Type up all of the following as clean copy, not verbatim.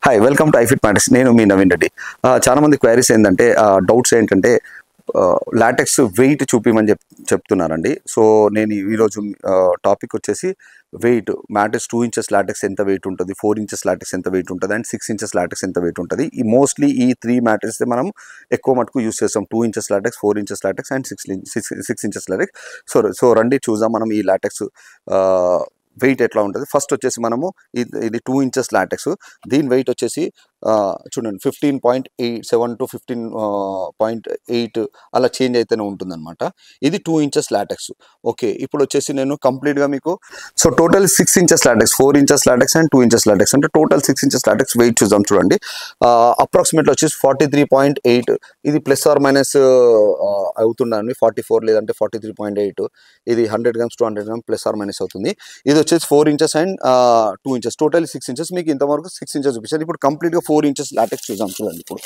Hi welcome to iFit matters. నేను మీ నవీన్ రెడ్డి. చాలా మంది క్వైరీస్ ఏంటంటే డౌట్స్ ఏంటంటే లాటెక్స్ వెయిట్ చూపిమని చెప్తున్నారండి. సో నేను ఈరోజు టాపిక్ వచ్చేసి వెయిట్ మ్యాటర్స్ 2 ఇంచెస్ లాటెక్స్ ఎంత వెయిట్ ఉంటుంది, 4 ఇంచెస్ లాటెక్స్ ఎంత వెయిట్ ఉంటుంది అండ్ 6 ఇంచెస్ లాటెక్స్ ఎంత వెయిట్ ఉంటుంది. ఈ మోస్ట్లీ ఈ 3 మ్యాటర్స్ మనం ఎక్కువ మటుకు యూస్ చేస్తాం. 2 inches LaTeX, 4 inches LaTeX and 6 inches LaTeX. So రండి చూద్దాం మనం ఈ లాటెక్స్ వెయిట్ ఎట్లా ఉంటుంది. ఫస్ట్ వచ్చేసి మనము ఇది 2 ఇంచెస్ లాటెక్స్. దీని వెయిట్ వచ్చేసి చూడండి 15.87 to 15.8 అలా చేంజ్ అయితేనే ఉంటుందన్నమాట. ఇది 2 ఇంచెస్ లాటెక్స్. ఓకే, ఇప్పుడు వచ్చేసి నేను కంప్లీట్గా మీకు so total 6 inches LaTeX, 4 inches LaTeX and 2 inches LaTeX అంటే టోటల్ 6 ఇంచెస్ లాటెక్స్ వెయిట్ చూద్దాం. చూడండి అప్రాక్సిమేట్లీ వచ్చేసి 43.8. ఇది ప్లస్ ఆర్ మైనస్ అవుతుందండి, 44 లేదంటే 43.8. ఇది 100 grams 200 grams plus or minus అవుతుంది. ఇది వచ్చేసి 4 inches and 2 inches, total 6 inches. మీకు ఇంతవరకు 6 ఇంచెస్ చూపించాను. ఇప్పుడు కంప్లీట్గా 4 ఇంచెస్ లాటెక్స్ చూద్దాం. చూడండి ఇప్పుడు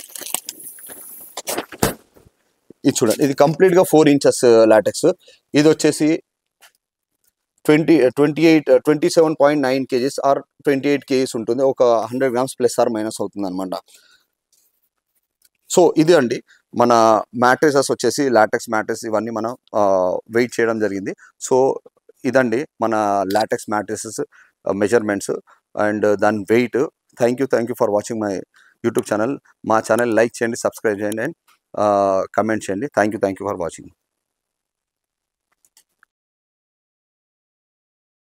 ఇది చూడండి, ఇది కంప్లీట్గా 4 ఇంచెస్ లాటెక్స్. ఇది వచ్చేసి 27.9 kgs ఆర్ 28 kgs ఉంటుంది. ఒక 100 grams ప్లస్ ఆర్ మైనస్ అవుతుంది అనమాట. సో ఇది అండి మన మ్యాట్రిసెస్ వచ్చేసి లాటెక్స్ మ్యాట్రిస్ ఇవన్నీ మనం వెయిట్ చేయడం జరిగింది. సో ఇదండి మన లాటెక్స్ మ్యాట్రిసెస్ మెజర్మెంట్స్ అండ్ దాని weight. Thank you for watching my YouTube channel. మా ఛానల్ లైక్ చేయండి, సబ్స్క్రైబ్ చేయండి అండ్ కమెంట్ చేయండి. Thank you for watching.